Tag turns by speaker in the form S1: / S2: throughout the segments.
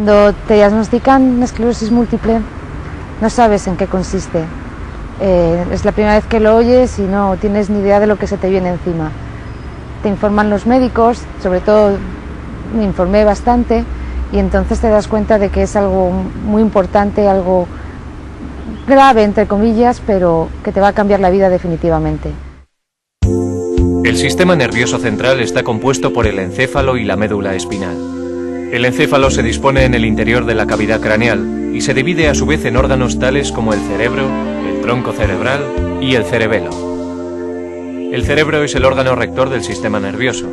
S1: Cuando te diagnostican esclerosis múltiple, no sabes en qué consiste. Es la primera vez que lo oyes y no tienes ni idea de lo que se te viene encima. Te informan los médicos, sobre todo me informé bastante, y entonces te das cuenta de que es algo muy importante, algo grave, entre comillas, pero que te va a cambiar la vida definitivamente.
S2: El sistema nervioso central está compuesto por el encéfalo y la médula espinal. El encéfalo se dispone en el interior de la cavidad craneal y se divide a su vez en órganos tales como el cerebro, el tronco cerebral y el cerebelo. El cerebro es el órgano rector del sistema nervioso.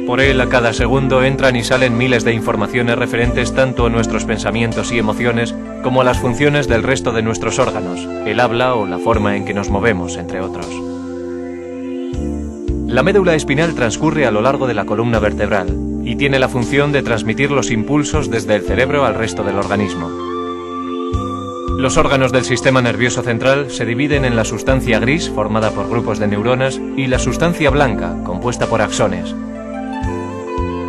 S2: Por él, a cada segundo entran y salen miles de informaciones referentes tanto a nuestros pensamientos y emociones como a las funciones del resto de nuestros órganos, el habla o la forma en que nos movemos, entre otros. La médula espinal transcurre a lo largo de la columna vertebral y tiene la función de transmitir los impulsos desde el cerebro al resto del organismo. Los órganos del sistema nervioso central se dividen en la sustancia gris, formada por grupos de neuronas, y la sustancia blanca, compuesta por axones.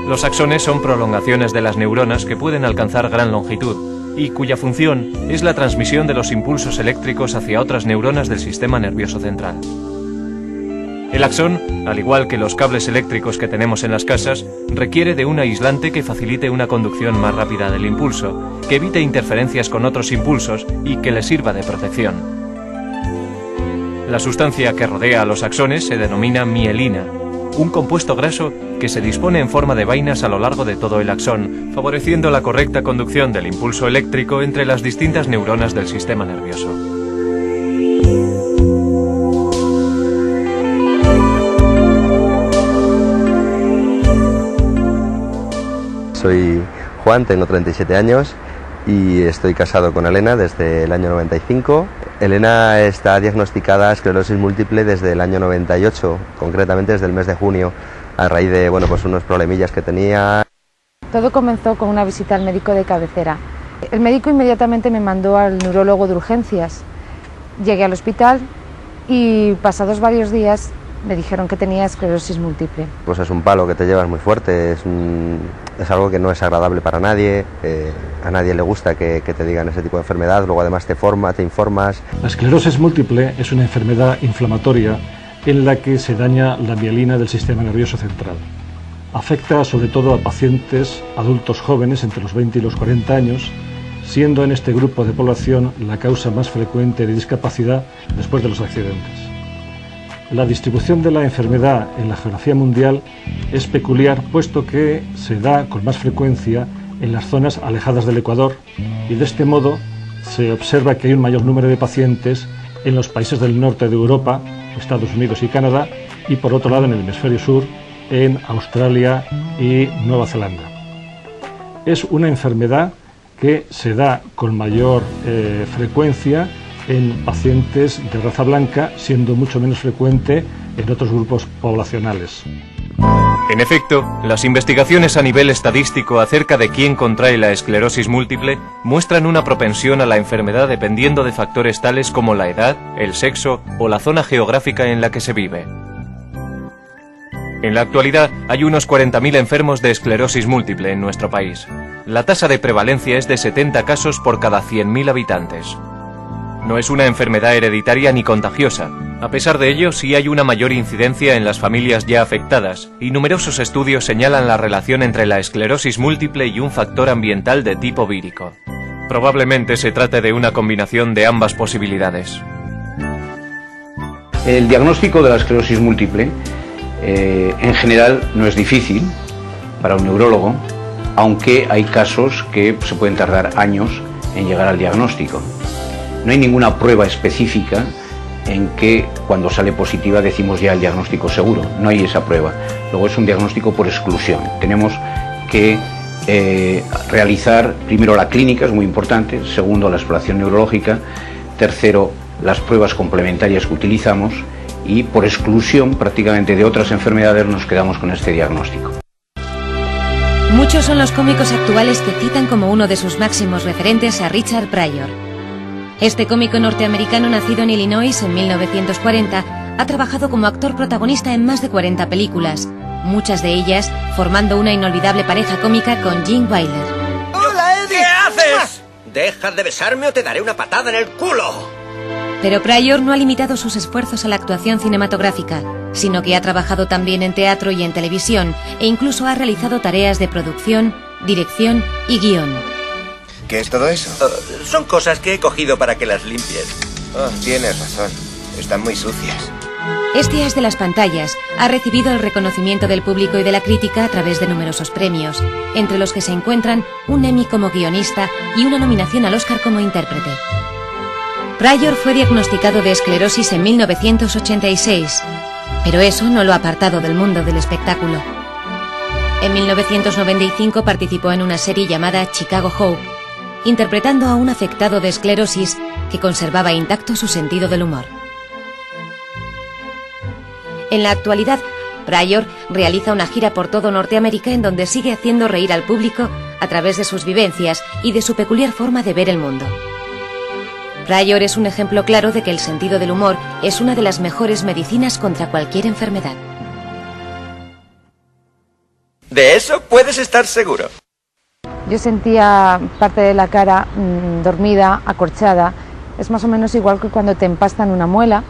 S2: Los axones son prolongaciones de las neuronas que pueden alcanzar gran longitud y cuya función es la transmisión de los impulsos eléctricos hacia otras neuronas del sistema nervioso central. El axón, al igual que los cables eléctricos que tenemos en las casas, requiere de un aislante que facilite una conducción más rápida del impulso, que evite interferencias con otros impulsos y que le sirva de protección. La sustancia que rodea a los axones se denomina mielina, un compuesto graso que se dispone en forma de vainas a lo largo de todo el axón, favoreciendo la correcta conducción del impulso eléctrico entre las distintas neuronas del sistema nervioso.
S3: Soy Juan, tengo 37 años y estoy casado con Elena desde el año 95. Elena está diagnosticada esclerosis múltiple desde el año 98, concretamente desde el mes de junio, a raíz de unos problemillas que tenía.
S1: Todo comenzó con una visita al médico de cabecera. El médico inmediatamente me mandó al neurólogo de urgencias. Llegué al hospital y pasados varios días me dijeron que tenía esclerosis múltiple. Pues es un palo que te llevas muy fuerte, es algo que no es agradable para nadie, a nadie le gusta que te digan ese tipo de enfermedad, luego además te informas.
S4: La esclerosis múltiple es una enfermedad inflamatoria en la que se daña la mielina del sistema nervioso central. Afecta sobre todo a pacientes adultos jóvenes entre los 20 y los 40 años, siendo en este grupo de población la causa más frecuente de discapacidad después de los accidentes. La distribución de la enfermedad en la geografía mundial es peculiar, puesto que se da con más frecuencia en las zonas alejadas del Ecuador y de este modo se observa que hay un mayor número de pacientes en los países del norte de Europa, Estados Unidos y Canadá, y por otro lado en el hemisferio sur, en Australia y Nueva Zelanda. Es una enfermedad que se da con mayor frecuencia en pacientes de raza blanca, siendo mucho menos frecuente en otros grupos poblacionales.
S2: En efecto, las investigaciones a nivel estadístico acerca de quién contrae la esclerosis múltiple muestran una propensión a la enfermedad dependiendo de factores tales como la edad, el sexo o la zona geográfica en la que se vive. En la actualidad hay unos 40.000 enfermos de esclerosis múltiple en nuestro país. La tasa de prevalencia es de 70 casos por cada 100.000 habitantes. No es una enfermedad hereditaria ni contagiosa. A pesar de ello, sí hay una mayor incidencia en las familias ya afectadas, y numerosos estudios señalan la relación entre la esclerosis múltiple y un factor ambiental de tipo vírico. Probablemente se trate de una combinación de ambas posibilidades.
S5: El diagnóstico de la esclerosis múltiple, en general, no es difícil para un neurólogo, aunque hay casos que se pueden tardar años en llegar al diagnóstico. No hay ninguna prueba específica en que cuando sale positiva decimos ya el diagnóstico seguro. No hay esa prueba. Luego es un diagnóstico por exclusión. Tenemos que realizar primero la clínica, es muy importante. Segundo, la exploración neurológica. Tercero, las pruebas complementarias que utilizamos. Y por exclusión prácticamente de otras enfermedades nos quedamos con este diagnóstico.
S6: Muchos son los cómicos actuales que citan como uno de sus máximos referentes a Richard Pryor. Este cómico norteamericano, nacido en Illinois en 1940, ha trabajado como actor protagonista en más de 40 películas, muchas de ellas formando una inolvidable pareja cómica con Gene Wilder.
S7: ¡Hola, Eddie! haces? Deja de besarme o te daré una patada en el culo.
S6: Pero Pryor no ha limitado sus esfuerzos a la actuación cinematográfica, sino que ha trabajado también en teatro y en televisión, e incluso ha realizado tareas de producción, dirección y guión.
S7: ¿Qué es todo eso? Son cosas que he cogido para que las limpies. Oh, tienes razón. Están muy sucias.
S6: Este as de las pantallas ha recibido el reconocimiento del público y de la crítica a través de numerosos premios, entre los que se encuentran un Emmy como guionista y una nominación al Oscar como intérprete. Pryor fue diagnosticado de esclerosis en 1986, pero eso no lo ha apartado del mundo del espectáculo. En 1995 participó en una serie llamada Chicago Hope, interpretando a un afectado de esclerosis que conservaba intacto su sentido del humor. En la actualidad, Pryor realiza una gira por todo Norteamérica en donde sigue haciendo reír al público a través de sus vivencias y de su peculiar forma de ver el mundo. Pryor es un ejemplo claro de que el sentido del humor es una de las mejores medicinas contra cualquier enfermedad.
S7: De eso puedes estar seguro.
S1: Yo sentía parte de la cara dormida, acorchada. Es más o menos igual que cuando te empastan una muela.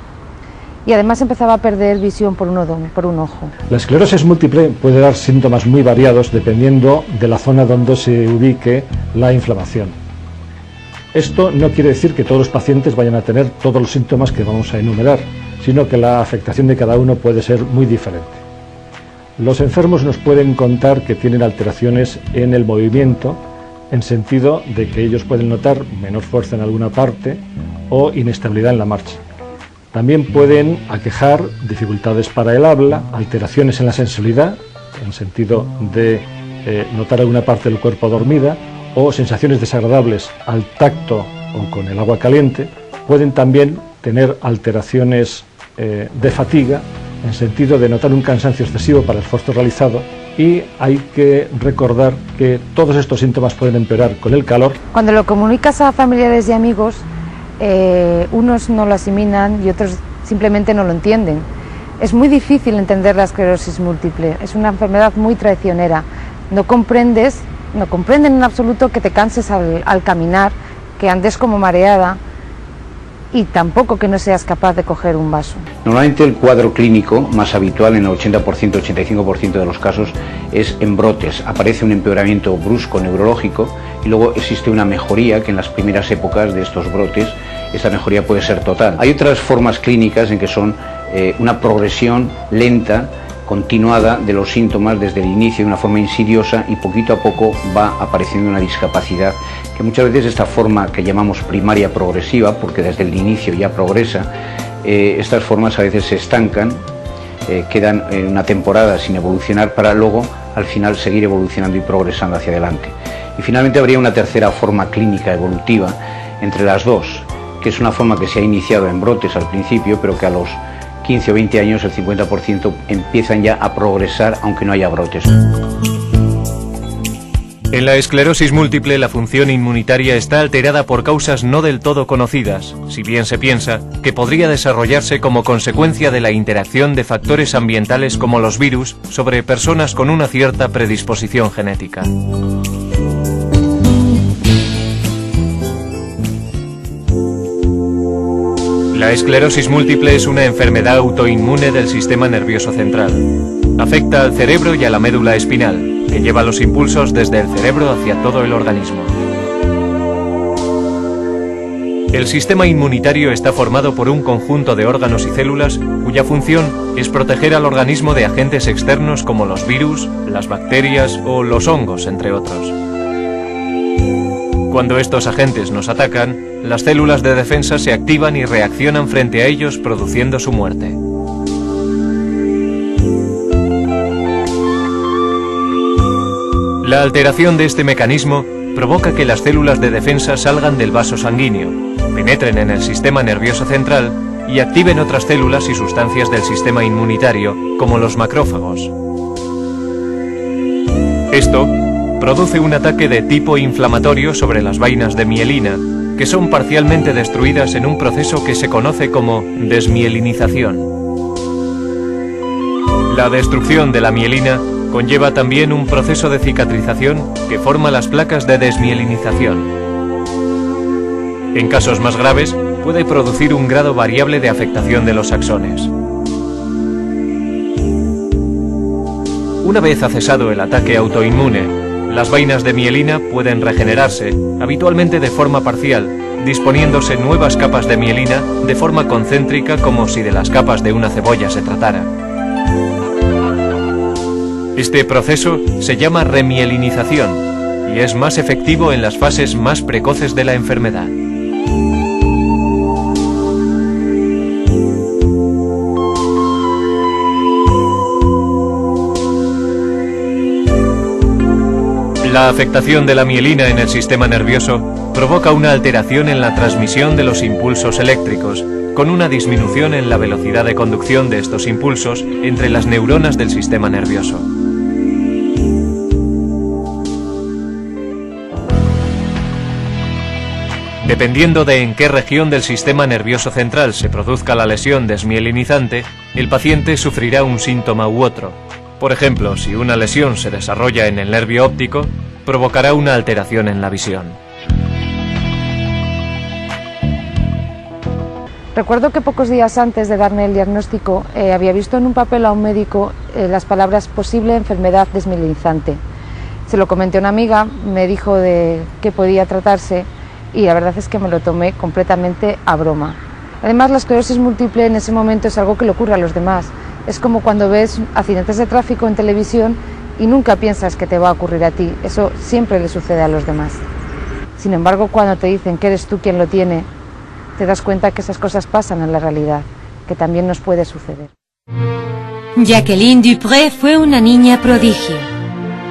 S1: Y además empezaba a perder visión por un ojo.
S4: La esclerosis múltiple puede dar síntomas muy variados dependiendo de la zona donde se ubique la inflamación. Esto no quiere decir que todos los pacientes vayan a tener todos los síntomas que vamos a enumerar, sino que la afectación de cada uno puede ser muy diferente. Los enfermos nos pueden contar que tienen alteraciones en el movimiento, en sentido de que ellos pueden notar menor fuerza en alguna parte o inestabilidad en la marcha. También pueden aquejar dificultades para el habla, alteraciones en la sensibilidad, en sentido de notar alguna parte del cuerpo dormida, o sensaciones desagradables al tacto o con el agua caliente. Pueden también tener alteraciones de fatiga, en sentido de notar un cansancio excesivo para el esfuerzo realizado, y hay que recordar que todos estos síntomas pueden empeorar con el calor.
S1: Cuando lo comunicas a familiares y amigos, unos no lo asimilan y otros simplemente no lo entienden. Es muy difícil entender la esclerosis múltiple, es una enfermedad muy traicionera. No comprenden en absoluto que te canses al caminar, que andes como mareada y tampoco que no seas capaz de coger un vaso.
S5: Normalmente el cuadro clínico más habitual en el 80%, 85% de los casos es en brotes. Aparece un empeoramiento brusco neurológico y luego existe una mejoría que en las primeras épocas de estos brotes esa mejoría puede ser total. Hay otras formas clínicas en que son una progresión lenta, continuada de los síntomas desde el inicio de una forma insidiosa y poquito a poco va apareciendo una discapacidad que muchas veces esta forma que llamamos primaria progresiva, porque desde el inicio ya progresa, estas formas a veces se estancan, quedan una temporada sin evolucionar para luego al final seguir evolucionando y progresando hacia adelante. Y finalmente habría una tercera forma clínica evolutiva entre las dos, que es una forma que se ha iniciado en brotes al principio, pero que a los 15 o 20 años el 50% empiezan ya a progresar aunque no haya brotes.
S2: En la esclerosis múltiple la función inmunitaria está alterada por causas no del todo conocidas, si bien se piensa que podría desarrollarse como consecuencia de la interacción de factores ambientales como los virus sobre personas con una cierta predisposición genética. La esclerosis múltiple es una enfermedad autoinmune del sistema nervioso central. Afecta al cerebro y a la médula espinal, que lleva los impulsos desde el cerebro hacia todo el organismo. El sistema inmunitario está formado por un conjunto de órganos y células cuya función es proteger al organismo de agentes externos como los virus, las bacterias o los hongos, entre otros. Cuando estos agentes nos atacan, las células de defensa se activan y reaccionan frente a ellos, produciendo su muerte. La alteración de este mecanismo provoca que las células de defensa salgan del vaso sanguíneo, penetren en el sistema nervioso central y activen otras células y sustancias del sistema inmunitario, como los macrófagos. Esto produce un ataque de tipo inflamatorio sobre las vainas de mielina, que son parcialmente destruidas en un proceso que se conoce como desmielinización. La destrucción de la mielina conlleva también un proceso de cicatrización que forma las placas de desmielinización. En casos más graves, puede producir un grado variable de afectación de los axones. Una vez ha cesado el ataque autoinmune, las vainas de mielina pueden regenerarse, habitualmente de forma parcial, disponiéndose nuevas capas de mielina de forma concéntrica como si de las capas de una cebolla se tratara. Este proceso se llama remielinización y es más efectivo en las fases más precoces de la enfermedad. La afectación de la mielina en el sistema nervioso provoca una alteración en la transmisión de los impulsos eléctricos, con una disminución en la velocidad de conducción de estos impulsos entre las neuronas del sistema nervioso. Dependiendo de en qué región del sistema nervioso central se produzca la lesión desmielinizante, el paciente sufrirá un síntoma u otro. Por ejemplo, si una lesión se desarrolla en el nervio óptico, provocará una alteración en la visión.
S1: Recuerdo que pocos días antes de darme el diagnóstico había visto en un papel a un médico las palabras posible enfermedad desmielinizante. Se lo comenté a una amiga, me dijo de qué podía tratarse y la verdad es que me lo tomé completamente a broma. Además, la esclerosis múltiple en ese momento es algo que le ocurre a los demás. Es como cuando ves accidentes de tráfico en televisión y nunca piensas que te va a ocurrir a ti. Eso siempre le sucede a los demás. Sin embargo, cuando te dicen que eres tú quien lo tiene, te das cuenta que esas cosas pasan en la realidad, que también nos puede suceder.
S6: Jacqueline Dupré fue una niña prodigio.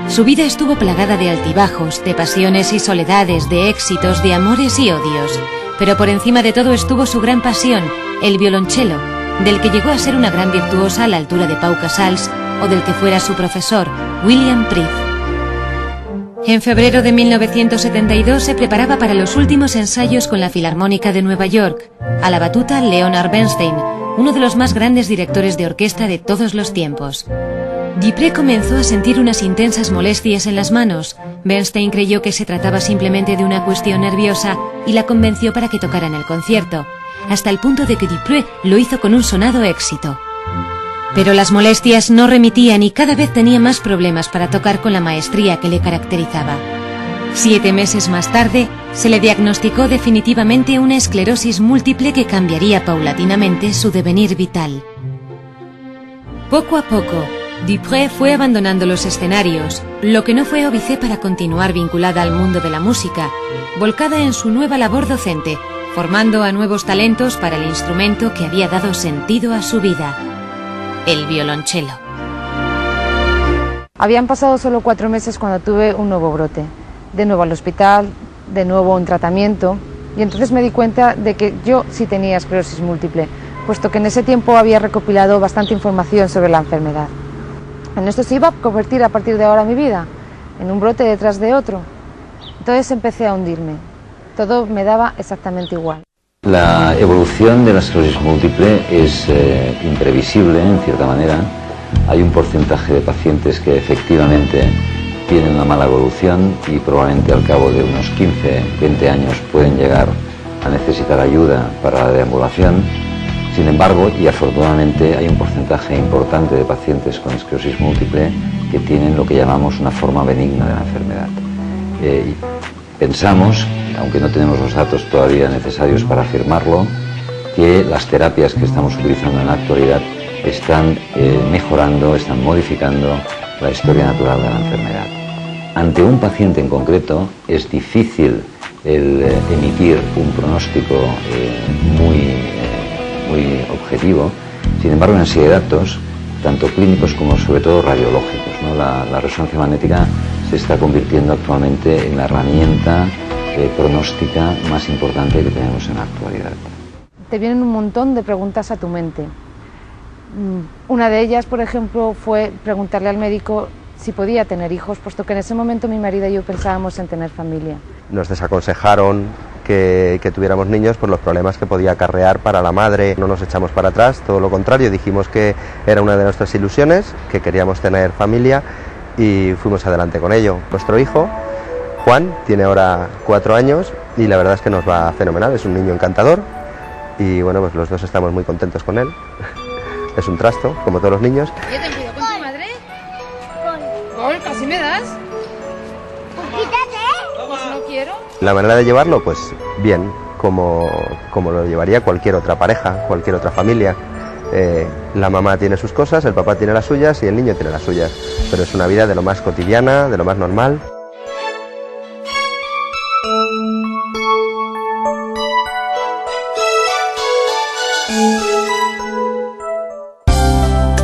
S6: Su vida estuvo plagada de altibajos, de pasiones y soledades, de éxitos, de amores y odios. Pero por encima de todo estuvo su gran pasión, el violonchelo, del que llegó a ser una gran virtuosa a la altura de Pau Casals o del que fuera su profesor, William Prith. En febrero de 1972 se preparaba para los últimos ensayos con la Filarmónica de Nueva York, a la batuta Leonard Bernstein, uno de los más grandes directores de orquesta de todos los tiempos. Dupré comenzó a sentir unas intensas molestias en las manos. Bernstein creyó que se trataba simplemente de una cuestión nerviosa y la convenció para que tocara en el concierto, hasta el punto de que Dupré lo hizo con un sonado éxito. Pero las molestias no remitían y cada vez tenía más problemas para tocar con la maestría que le caracterizaba. 7 meses más tarde, se le diagnosticó definitivamente una esclerosis múltiple que cambiaría paulatinamente su devenir vital. Poco a poco, Dupré fue abandonando los escenarios, lo que no fue óbice para continuar vinculada al mundo de la música, volcada en su nueva labor docente, formando a nuevos talentos para el instrumento que había dado sentido a su vida, el violonchelo.
S1: Habían pasado solo 4 meses cuando tuve un nuevo brote. De nuevo al hospital, de nuevo un tratamiento, y entonces me di cuenta de que yo sí tenía esclerosis múltiple, puesto que en ese tiempo había recopilado bastante información sobre la enfermedad. En esto se iba a convertir a partir de ahora mi vida, en un brote detrás de otro. Entonces empecé a hundirme. Todo me daba exactamente igual.
S8: La evolución de la esclerosis múltiple es imprevisible, en cierta manera. Hay un porcentaje de pacientes que efectivamente tienen una mala evolución y probablemente al cabo de unos 15-20 años pueden llegar a necesitar ayuda para la deambulación. Sin embargo, y afortunadamente, hay un porcentaje importante de pacientes con esclerosis múltiple que tienen lo que llamamos una forma benigna de la enfermedad. Pensamos, aunque no tenemos los datos todavía necesarios para afirmarlo, que las terapias que estamos utilizando en la actualidad están mejorando, están modificando la historia natural de la enfermedad. Ante un paciente en concreto es difícil emitir un pronóstico muy objetivo. Sin embargo, una serie de datos, tanto clínicos como sobre todo radiológicos, ¿no? La resonancia magnética se está convirtiendo actualmente en la herramienta pronóstica más importante que tenemos en la actualidad.
S1: Te vienen un montón de preguntas a tu mente. Una de ellas, por ejemplo, fue preguntarle al médico si podía tener hijos, puesto que en ese momento mi marido y yo pensábamos en tener familia.
S3: Nos desaconsejaron que tuviéramos niños por los problemas que podía acarrear para la madre. No nos echamos para atrás, todo lo contrario, dijimos que era una de nuestras ilusiones, que queríamos tener familia y fuimos adelante con ello. Nuestro hijo Juan tiene ahora 4 años y la verdad es que nos va fenomenal, es un niño encantador y bueno, pues los dos estamos muy contentos con él. Es un trasto, como todos los niños.
S1: ¿Yo te cuido con tu madre? Gol, casi me das. Pues no quiero.
S3: La manera de llevarlo, pues bien, como lo llevaría cualquier otra pareja, cualquier otra familia. La mamá tiene sus cosas, el papá tiene las suyas y el niño tiene las suyas, pero es una vida de lo más cotidiana, de lo más normal.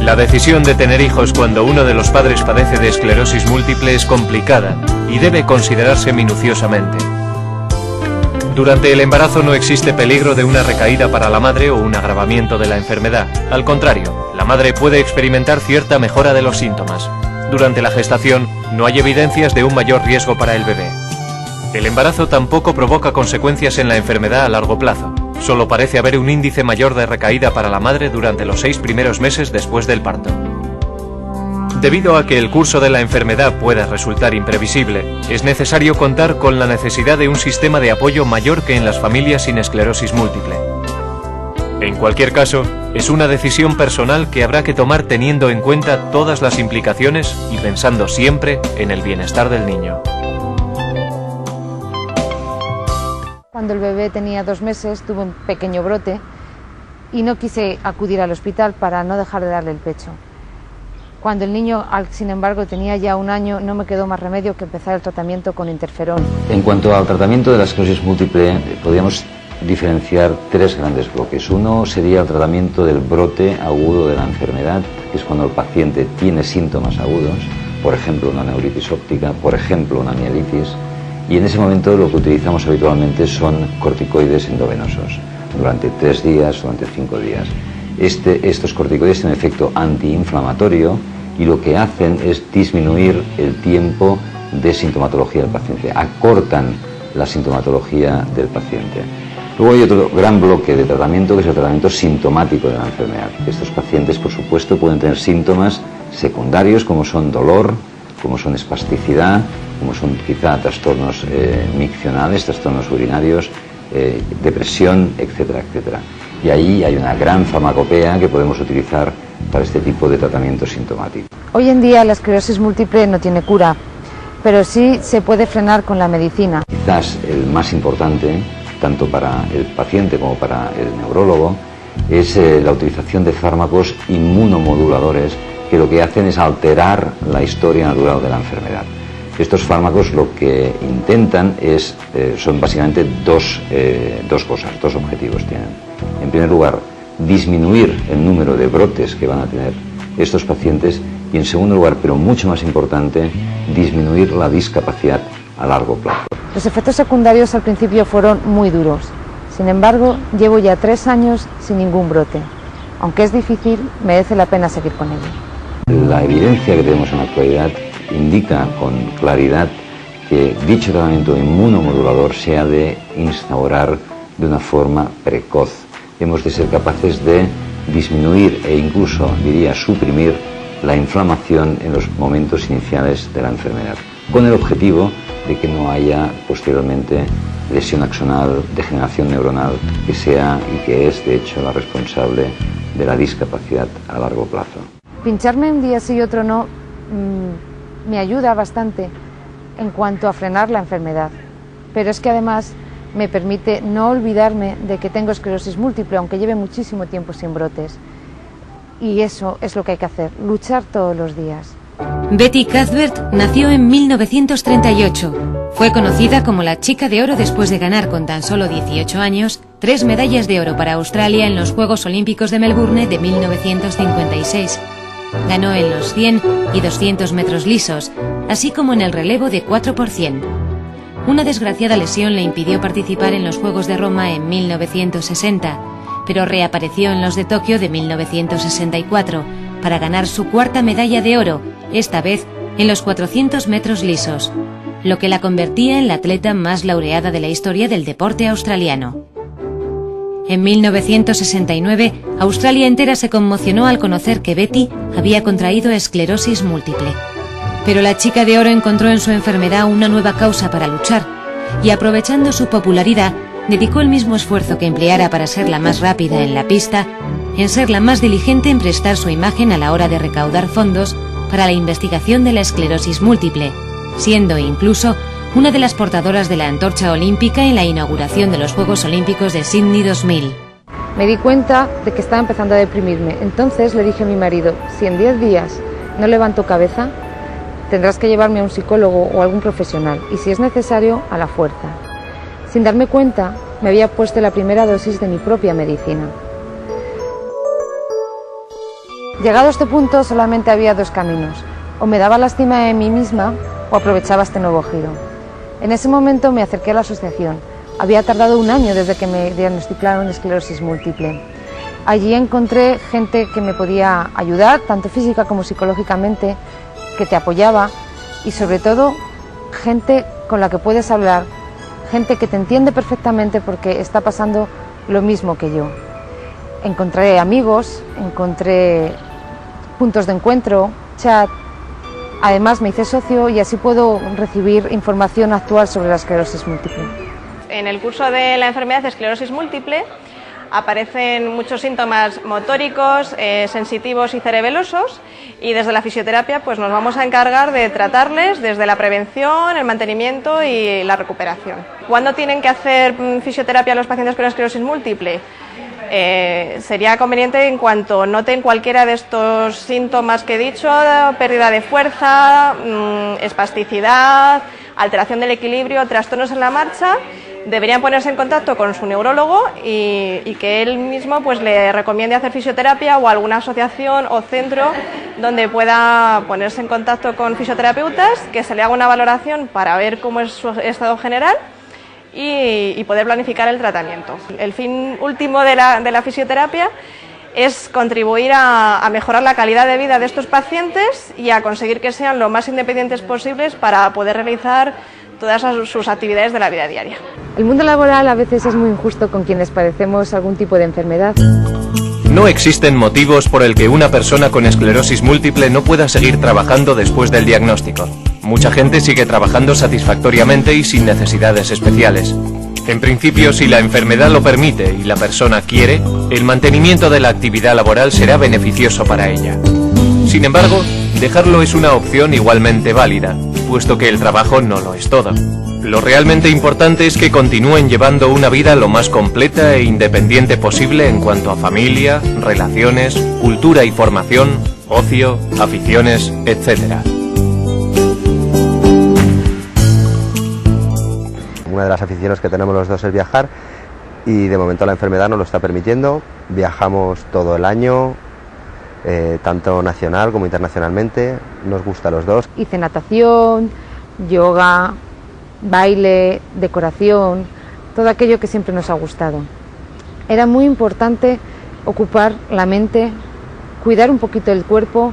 S2: La decisión de tener hijos cuando uno de los padres padece de esclerosis múltiple es complicada y debe considerarse minuciosamente. Durante el embarazo no existe peligro de una recaída para la madre o un agravamiento de la enfermedad. Al contrario, la madre puede experimentar cierta mejora de los síntomas. Durante la gestación no hay evidencias de un mayor riesgo para el bebé. El embarazo tampoco provoca consecuencias en la enfermedad a largo plazo. Solo parece haber un índice mayor de recaída para la madre durante los 6 primeros meses después del parto. Debido a que el curso de la enfermedad pueda resultar imprevisible, es necesario contar con la necesidad de un sistema de apoyo mayor que en las familias sin esclerosis múltiple. En cualquier caso, es una decisión personal que habrá que tomar teniendo en cuenta todas las implicaciones y pensando siempre en el bienestar del niño.
S1: Cuando el bebé tenía 2 meses tuvo un pequeño brote y no quise acudir al hospital para no dejar de darle el pecho. Cuando el niño, sin embargo, tenía ya 1 año, no me quedó más remedio que empezar el tratamiento con interferón.
S8: En cuanto al tratamiento de la esclerosis múltiple, podríamos diferenciar 3 grandes bloques. Uno sería el tratamiento del brote agudo de la enfermedad, que es cuando el paciente tiene síntomas agudos, por ejemplo una neuritis óptica, por ejemplo una mielitis, y en ese momento lo que utilizamos habitualmente son corticoides endovenosos, durante 3 días, durante 5 días. Estos corticoides tienen un efecto antiinflamatorio y lo que hacen es disminuir el tiempo de sintomatología del paciente, acortan la sintomatología del paciente. Luego hay otro gran bloque de tratamiento que es el tratamiento sintomático de la enfermedad. Estos pacientes, por supuesto, pueden tener síntomas secundarios como son dolor, como son espasticidad, como son quizá trastornos miccionales, trastornos urinarios, depresión, etcétera, etcétera. Y ahí hay una gran farmacopea que podemos utilizar para este tipo de tratamiento sintomático.
S1: Hoy en día la esclerosis múltiple no tiene cura, pero sí se puede frenar con la medicina.
S8: Quizás el más importante, tanto para el paciente como para el neurólogo, es la utilización de fármacos inmunomoduladores que lo que hacen es alterar la historia natural de la enfermedad. Estos fármacos lo que intentan son básicamente dos cosas, 2 objetivos tienen. En primer lugar, disminuir el número de brotes que van a tener estos pacientes y en segundo lugar, pero mucho más importante, disminuir la discapacidad a largo plazo.
S1: Los efectos secundarios al principio fueron muy duros. Sin embargo, llevo ya 3 años sin ningún brote. Aunque es difícil, merece la pena seguir con ello.
S8: La evidencia que tenemos en la actualidad indica con claridad que dicho tratamiento inmunomodulador se ha de instaurar de una forma precoz. Hemos de ser capaces de disminuir e incluso, diría, suprimir la inflamación en los momentos iniciales de la enfermedad, con el objetivo de que no haya posteriormente lesión axonal, degeneración neuronal, que sea y que es, de hecho, la responsable de la discapacidad a largo plazo.
S1: Pincharme un día sí y otro no me ayuda bastante en cuanto a frenar la enfermedad, pero es que además me permite no olvidarme de que tengo esclerosis múltiple, aunque lleve muchísimo tiempo sin brotes. Y eso es lo que hay que hacer, luchar todos los días.
S6: Betty Cuthbert nació en 1938. Fue conocida como la chica de oro después de ganar con tan solo 18 años 3 medallas de oro para Australia en los Juegos Olímpicos de Melbourne de 1956. Ganó en los 100 y 200 metros lisos, así como en el relevo de 4%. Una desgraciada lesión le impidió participar en los Juegos de Roma en 1960, pero reapareció en los de Tokio de 1964 para ganar su 4ª medalla de oro, esta vez en los 400 metros lisos, lo que la convertía en la atleta más laureada de la historia del deporte australiano. En 1969, Australia entera se conmocionó al conocer que Betty había contraído esclerosis múltiple. Pero la chica de oro encontró en su enfermedad una nueva causa para luchar y, aprovechando su popularidad, dedicó el mismo esfuerzo que empleara para ser la más rápida en la pista, en ser la más diligente en prestar su imagen a la hora de recaudar fondos para la investigación de la esclerosis múltiple, siendo incluso una de las portadoras de la antorcha olímpica en la inauguración de los Juegos Olímpicos de Sydney 2000.
S1: Me di cuenta de que estaba empezando a deprimirme. Entonces le dije a mi marido, si en 10 días no levanto cabeza, tendrás que llevarme a un psicólogo o algún profesional, y si es necesario, a la fuerza. Sin darme cuenta, me había puesto la primera dosis de mi propia medicina. Llegado a este punto, solamente había dos caminos: o me daba lástima de mí misma o aprovechaba este nuevo giro. En ese momento me acerqué a la asociación. Había tardado un año desde que me diagnosticaron esclerosis múltiple. Allí encontré gente que me podía ayudar, tanto física como psicológicamente, que te apoyaba, y sobre todo gente con la que puedes hablar, gente que te entiende perfectamente porque está pasando lo mismo que yo. Encontré amigos, encontré puntos de encuentro, chat. Además me hice socio y así puedo recibir información actual sobre la esclerosis múltiple.
S9: En el curso de la enfermedad de esclerosis múltiple aparecen muchos síntomas motóricos, sensitivos y cerebelosos, y desde la fisioterapia pues nos vamos a encargar de tratarles desde la prevención, el mantenimiento y la recuperación. ¿Cuándo tienen que hacer fisioterapia los pacientes con esclerosis múltiple? Sería conveniente en cuanto noten cualquiera de estos síntomas que he dicho: pérdida de fuerza, espasticidad, alteración del equilibrio, trastornos en la marcha. Deberían ponerse en contacto con su neurólogo y que él mismo pues le recomiende hacer fisioterapia, o alguna asociación o centro donde pueda ponerse en contacto con fisioterapeutas, que se le haga una valoración para ver cómo es su estado general y poder planificar el tratamiento. El fin último de la fisioterapia es contribuir a mejorar la calidad de vida de estos pacientes y a conseguir que sean lo más independientes posibles para poder realizar todas sus actividades de la vida diaria.
S1: El mundo laboral a veces es muy injusto con quienes padecemos algún tipo de enfermedad.
S2: No existen motivos por el que una persona con esclerosis múltiple no pueda seguir trabajando después del diagnóstico. Mucha gente sigue trabajando satisfactoriamente y sin necesidades especiales. En principio, si la enfermedad lo permite y la persona quiere, el mantenimiento de la actividad laboral será beneficioso para ella. Sin embargo, dejarlo es una opción igualmente válida, puesto que el trabajo no lo es todo. Lo realmente importante es que continúen llevando una vida lo más completa e independiente posible en cuanto a familia, relaciones, cultura y formación, ocio, aficiones, etc.
S3: Una de las aficiones que tenemos los dos es viajar, y de momento la enfermedad nos lo está permitiendo. Viajamos todo el año, tanto nacional como internacionalmente. Nos gusta a los dos.
S1: Hice natación, yoga, baile, decoración, todo aquello que siempre nos ha gustado. Era muy importante ocupar la mente, cuidar un poquito el cuerpo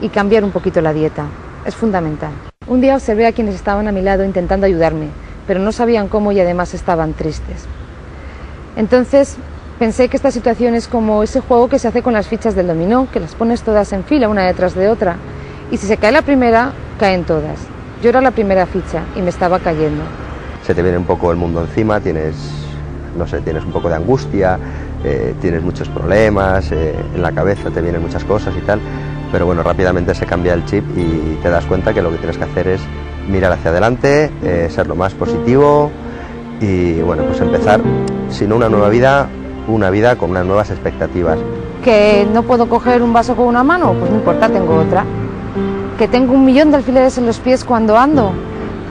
S1: y cambiar un poquito la dieta. Es fundamental. Un día observé a quienes estaban a mi lado intentando ayudarme, pero no sabían cómo y además estaban tristes. Entonces pensé que esta situación es como ese juego que se hace con las fichas del dominó, que las pones todas en fila, una detrás de otra, y si se cae la primera, caen todas. Yo era la primera ficha y me estaba cayendo.
S3: Se te viene un poco el mundo encima, tienes un poco de angustia, tienes muchos problemas, en la cabeza te vienen muchas cosas y tal, pero bueno, rápidamente se cambia el chip y te das cuenta que lo que tienes que hacer es mirar hacia adelante, ser lo más positivo y bueno, pues empezar, si no una nueva vida, una vida con unas nuevas expectativas.
S1: ¿Que no puedo coger un vaso con una mano? Pues no importa, tengo otra. ¿Que tengo 1.000.000 de alfileres en los pies cuando ando?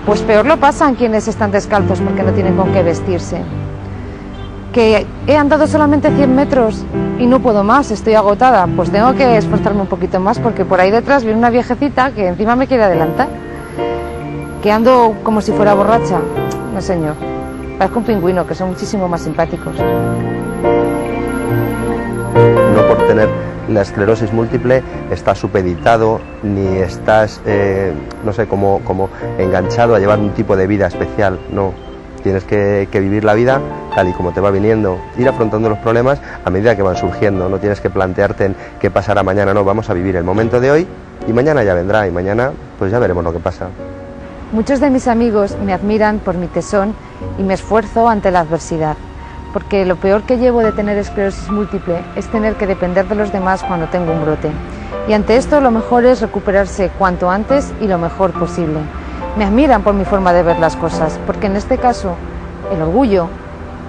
S1: Pues peor lo pasan quienes están descalzos porque no tienen con qué vestirse. ¿Que he andado solamente 100 metros y no puedo más, estoy agotada? Pues tengo que esforzarme un poquito más porque por ahí detrás viene una viejecita que encima me quiere adelantar. ¿Que ando como si fuera borracha? No, señor. Parezco un pingüino, que son muchísimo más simpáticos.
S3: No por tener la esclerosis múltiple estás supeditado ni estás, no sé, como enganchado a llevar un tipo de vida especial, no. Tienes que vivir la vida tal y como te va viniendo, ir afrontando los problemas a medida que van surgiendo, no tienes que plantearte en qué pasará mañana, no, vamos a vivir el momento de hoy y mañana ya vendrá, y mañana pues ya veremos lo que pasa.
S1: Muchos de mis amigos me admiran por mi tesón y mi esfuerzo ante la adversidad, porque lo peor que llevo de tener esclerosis múltiple es tener que depender de los demás cuando tengo un brote. Y ante esto lo mejor es recuperarse cuanto antes y lo mejor posible. Me admiran por mi forma de ver las cosas, porque en este caso el orgullo,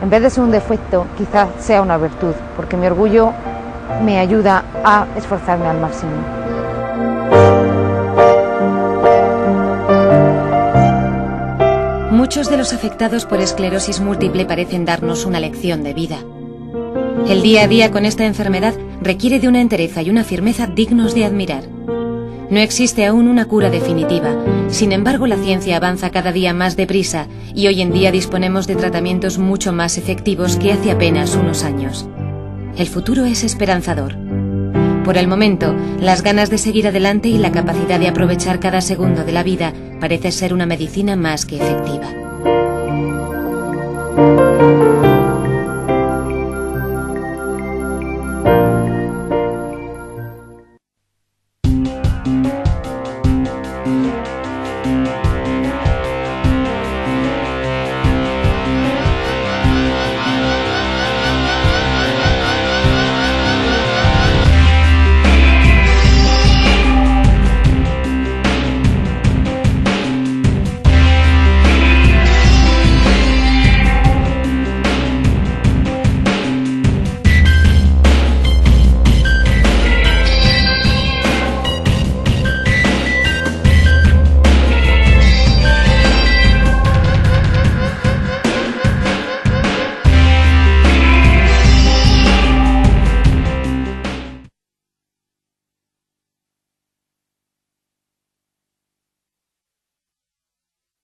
S1: en vez de ser un defecto, quizás sea una virtud, porque mi orgullo me ayuda a esforzarme al máximo.
S6: Muchos de los afectados por esclerosis múltiple parecen darnos una lección de vida. El día a día con esta enfermedad requiere de una entereza y una firmeza dignos de admirar. No existe aún una cura definitiva, sin embargo la ciencia avanza cada día más deprisa y hoy en día disponemos de tratamientos mucho más efectivos que hace apenas unos años. El futuro es esperanzador. Por el momento, las ganas de seguir adelante y la capacidad de aprovechar cada segundo de la vida parece ser una medicina más que efectiva.